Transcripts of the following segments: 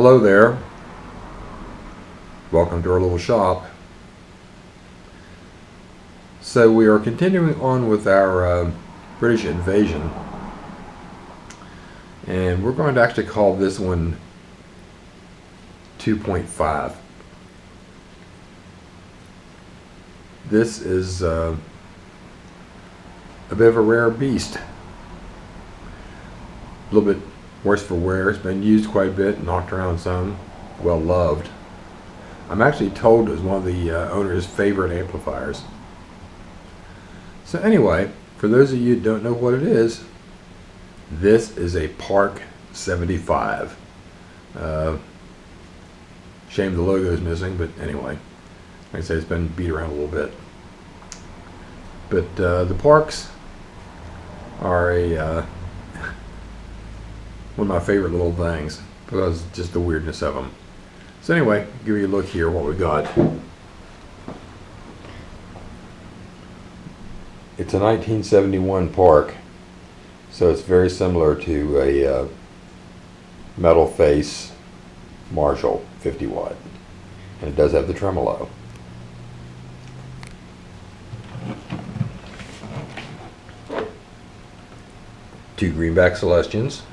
Hello there. Welcome to our little shop. So we are continuing on with our British invasion, and we're going to actually call this one 2.5. This is a bit of a rare beast. A little bit worse for wear. It's been used quite a bit, knocked around some, well loved. I'm actually told it was one of the owner's favorite amplifiers. So anyway, for those of you who don't know what it is, this is a Park 75. Shame the logo is missing, but anyway, like I say, it's been beat around a little bit. But the Parks are one of my favorite little things because just the weirdness of them. So anyway, give you a look here what we got. It's a 1971 Park, so it's very similar to a metal face Marshall 50 watt, and it does have the tremolo. Two greenback Celestians.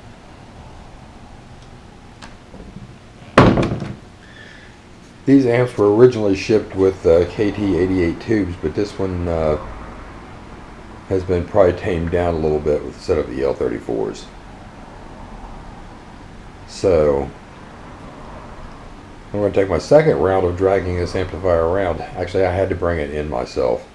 These amps were originally shipped with KT88 tubes, but this one has been probably tamed down a little bit with the set of the L34s. So I'm going to take my second round of dragging this amplifier around. Actually, I had to bring it in myself.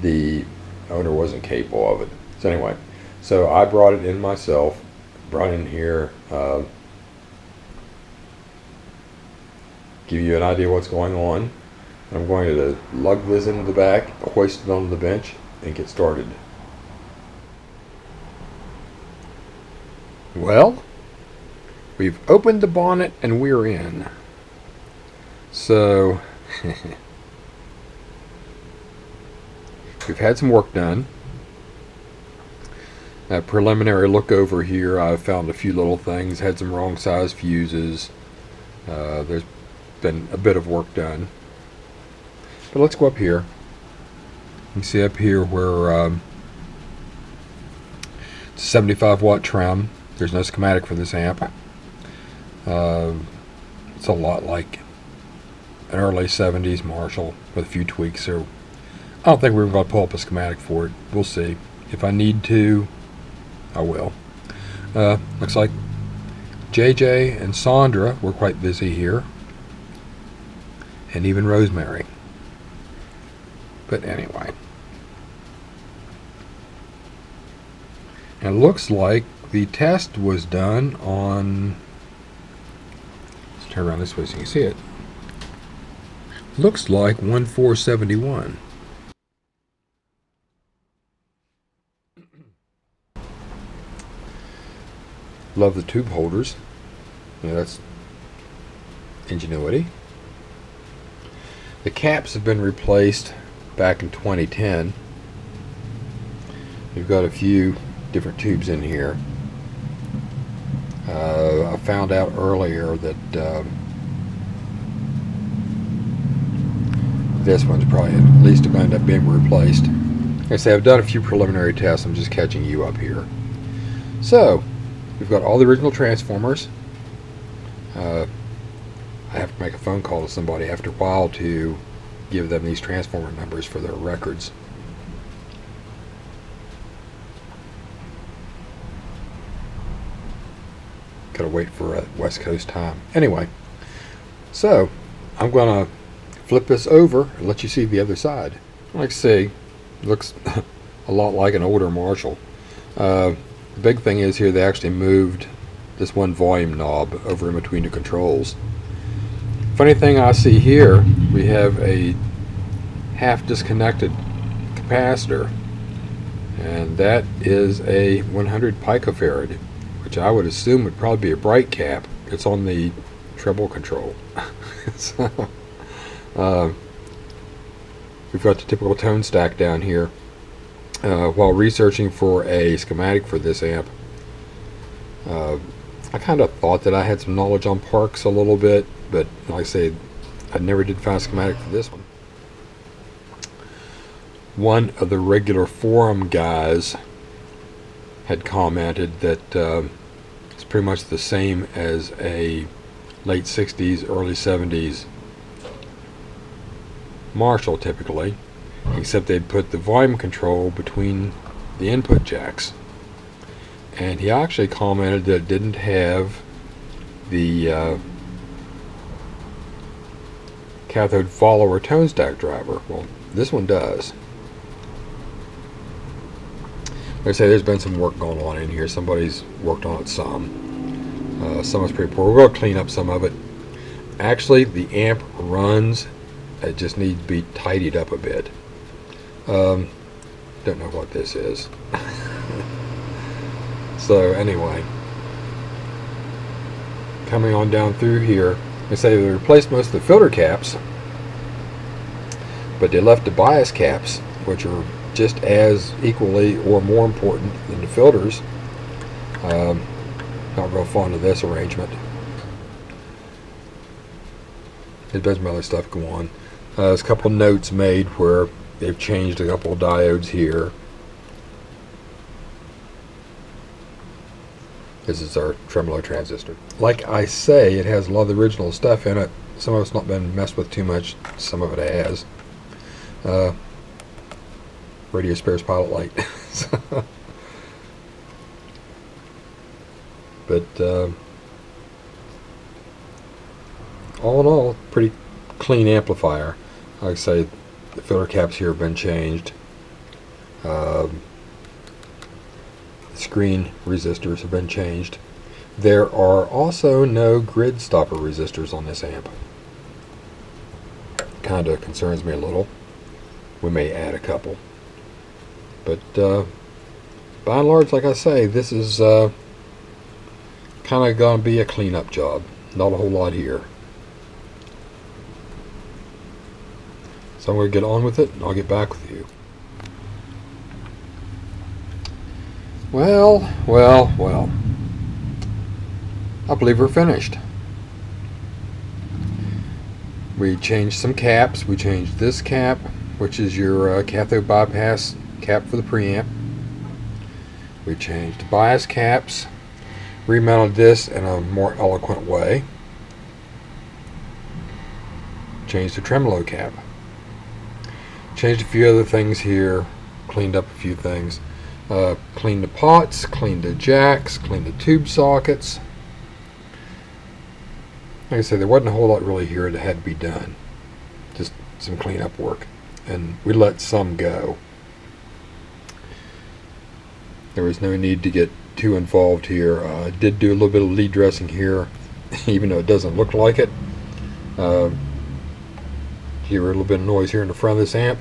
The owner wasn't capable of it. So anyway, so I brought it in myself. Brought in here, give you an idea what's going on. I'm going to lug this into the back, hoist it onto the bench, and get started. Well, we've opened the bonnet and we're in. So we've had some work done. A preliminary look over here, I've found a few little things, had some wrong size fuses. There's been a bit of work done. But let's go up here. You can see up here where it's a 75 watt trem. There's no schematic for this amp. It's a lot like an early 70s Marshall with a few tweaks. So I don't think we're going to pull up a schematic for it. We'll see. If I need to, I will. Looks like JJ and Sandra were quite busy here, and even Rosemary. But anyway, and it looks like the test was done on, let's turn around this way so you can see it. Looks like 1471. Love the tube holders. Yeah, that's ingenuity. The caps have been replaced back in 2010. We've got a few different tubes in here. I found out earlier that this one's probably at least going to end up being replaced. Like I say, I've done a few preliminary tests. I'm just catching you up here. So we've got all the original transformers. I have to make a phone call to somebody after a while to give them these transformer numbers for their records. Gotta wait for West Coast time. Anyway, so I'm gonna flip this over and let you see the other side. Like I say, it looks a lot like an older Marshall. The big thing is here they actually moved this one volume knob over in between the controls. Funny thing I see here, we have a half disconnected capacitor, and that is a 100 picofarad, which I would assume would probably be a bright cap. It's on the treble control. So, we've got the typical tone stack down here. while researching for a schematic for this amp, I kind of thought that I had some knowledge on Parks a little bit, but like I said, I never did find a schematic for this one. One of the regular forum guys had commented that it's pretty much the same as a late 60s, early 70s Marshall typically, except they'd put the volume control between the input jacks. And he actually commented that it didn't have the cathode follower tone stack driver. Well, this one does. Like I say, there's been some work going on in here. Somebody's worked on it some. Some is pretty poor. We're going to clean up some of it. Actually, the amp runs. It just needs to be tidied up a bit. Don't know what this is. So anyway, coming on down through here, they say they replaced most of the filter caps, but they left the bias caps, which are just as equally or more important than the filters. Not real fond of this arrangement. There's been some other stuff going on. There's a couple notes made where they've changed a couple of diodes here. This is our tremolo transistor. Like I say, it has a lot of the original stuff in it. Some of it's not been messed with too much. Some of it has. Radio spares pilot light. But all in all, pretty clean amplifier. Like I say, the filter caps here have been changed. Screen resistors have been changed. There are also no grid stopper resistors on this amp. Kind of concerns me a little. We may add a couple. But by and large, like I say, this is kind of going to be a cleanup job. Not a whole lot here. So I'm going to get on with it, and I'll get back with you. Well. I believe we're finished. We changed some caps. We changed this cap, which is your cathode bypass cap for the preamp. We changed bias caps. Remounted this in a more eloquent way. Changed the tremolo cap. Changed a few other things here. Cleaned up a few things. Cleaned the pots, cleaned the jacks, cleaned the tube sockets. Like I said, there wasn't a whole lot really here that had to be done. Just some cleanup work. And we let some go. There was no need to get too involved here. I did do a little bit of lead dressing here, even though it doesn't look like it. Hear a little bit of noise here in the front of this amp.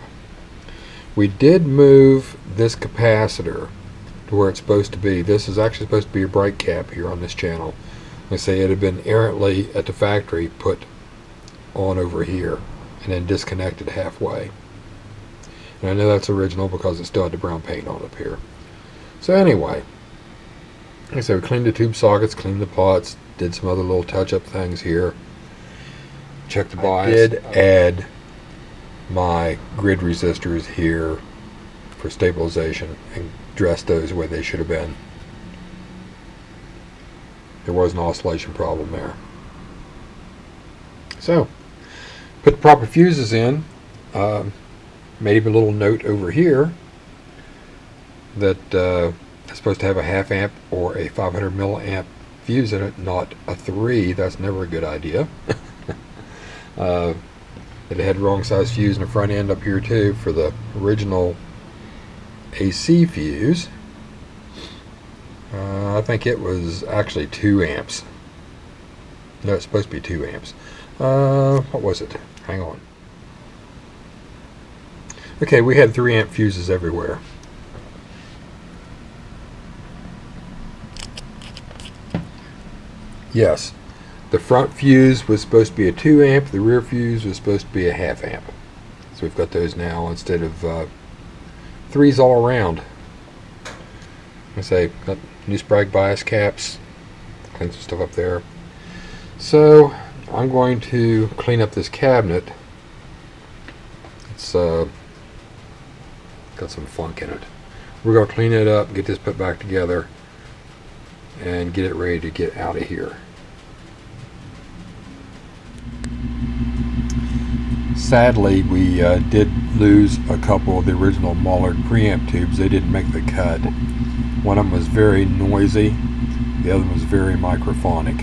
We did move this capacitor to where it's supposed to be. This is actually supposed to be a bright cap here on this channel. I say it had been errantly at the factory put on over here and then disconnected halfway. And I know that's original because it still had the brown paint on up here. So anyway, like I said, we cleaned the tube sockets, cleaned the pots, did some other little touch-up things here. Checked the bias. I did add my grid resistors here for stabilization and dressed those where they should have been. There was an oscillation problem there. So, put the proper fuses in. Made even a little note over here that it's supposed to have a half amp or a 500 milliamp fuse in it, not a 3. That's never a good idea. It had wrong size fuse in the front end up here too for the original AC fuse. I think it was actually 2 amps. No, it's supposed to be 2 amps. What was it? Hang on. Okay, we had 3 amp fuses everywhere. Yes, the front fuse was supposed to be a 2 amp, the rear fuse was supposed to be a half amp. So we've got those now instead of threes all around. I say, got new Sprague bias caps, clean some stuff up there. So I'm going to clean up this cabinet. It's got some funk in it. We're going to clean it up, get this put back together, and get it ready to get out of here. Sadly, we did lose a couple of the original Mullard preamp tubes. They didn't make the cut. One of them was very noisy, the other one was very microphonic.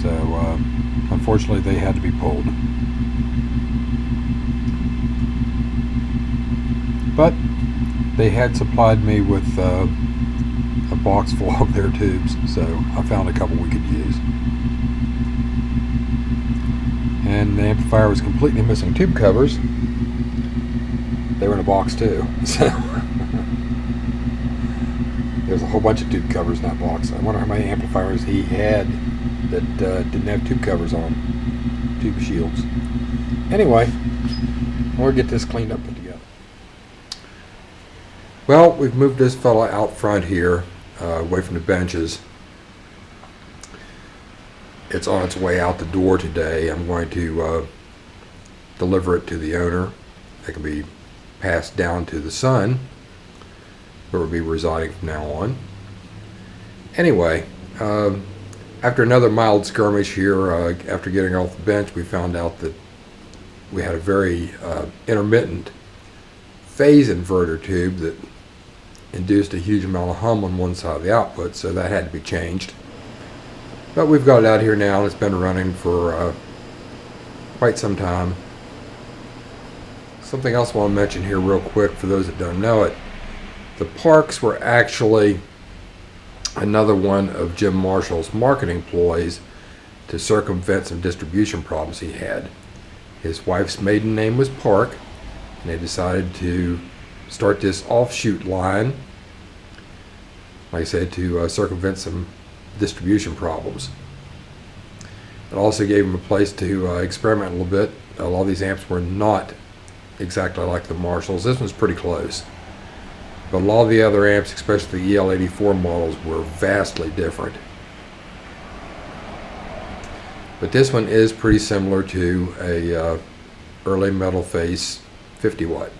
So unfortunately they had to be pulled. But they had supplied me with a box full of their tubes, so I found a couple we could use. And the amplifier was completely missing tube covers. They were in a box too. So there's a whole bunch of tube covers in that box. I wonder how many amplifiers he had that didn't have tube covers on, tube shields. Anyway, we'll get this cleaned up, put together. Well, we've moved this fella out front here, away from the benches. It's on its way out the door today. I'm going to deliver it to the owner. It can be passed down to the son, where we'll be residing from now on. Anyway, after another mild skirmish here, after getting off the bench, we found out that we had a very intermittent phase inverter tube that induced a huge amount of hum on one side of the output, so that had to be changed. But we've got it out here now, and it's been running for quite some time. Something else I want to mention here real quick for those that don't know it. The Parks were actually another one of Jim Marshall's marketing ploys to circumvent some distribution problems he had. His wife's maiden name was Park, and they decided to start this offshoot line, like I said, to circumvent some distribution problems. It also gave him a place to experiment a little bit. A lot of these amps were not exactly like the Marshalls. This one's pretty close. But a lot of the other amps, especially the EL84 models, were vastly different. But this one is pretty similar to a early metal face 50 watt.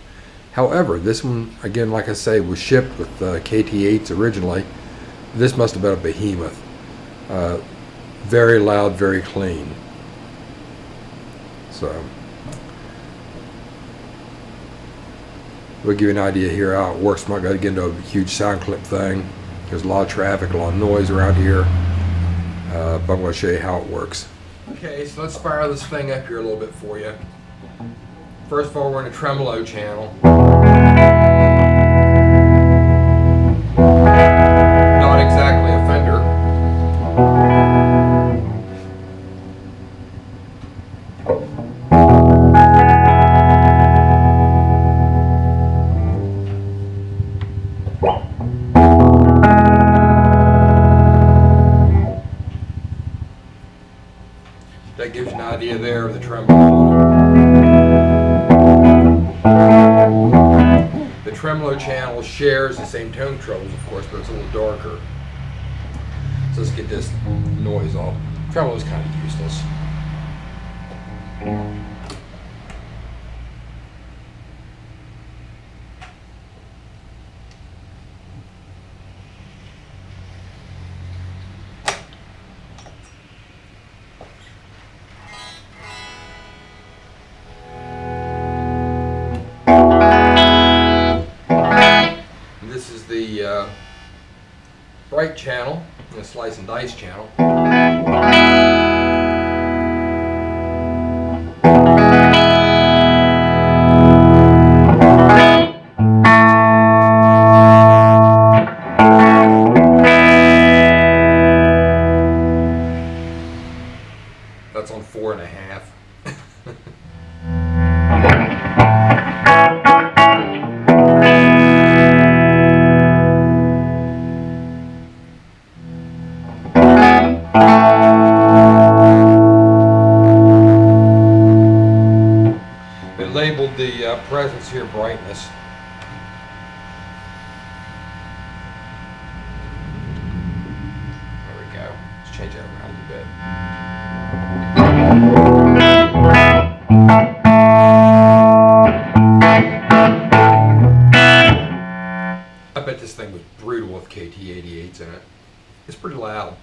However, this one, again, like I say, was shipped with KT8s originally. This must have been a behemoth. Very loud, very clean. So we'll give you an idea here how it works. I'm not going to get into a huge sound clip thing. There's a lot of traffic, a lot of noise around here. But I'm going to show you how it works. Okay, so let's fire this thing up here a little bit for you. First of all, we're in a tremolo channel. Not exactly a Fender. That gives you an idea there of the tremolo. The tremolo channel shares the same tone trebles, of course, but it's a little darker. So let's get this noise off. Tremolo is kind of useless. Bright channel and a slice and dice channel. That's on 4.5. Labeled the presence here brightness. change that around a little bit. I bet this thing was brutal with KT88s in it. It's pretty loud.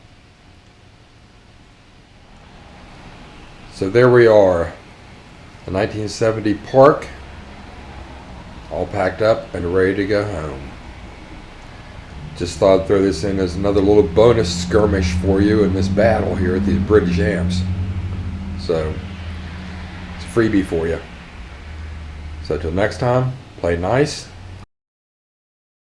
So there we are, the 1970 Park, all packed up and ready to go home. Just thought I'd throw this in as another little bonus skirmish for you in this battle here at these British amps. So, it's a freebie for you. So till next time, play nice.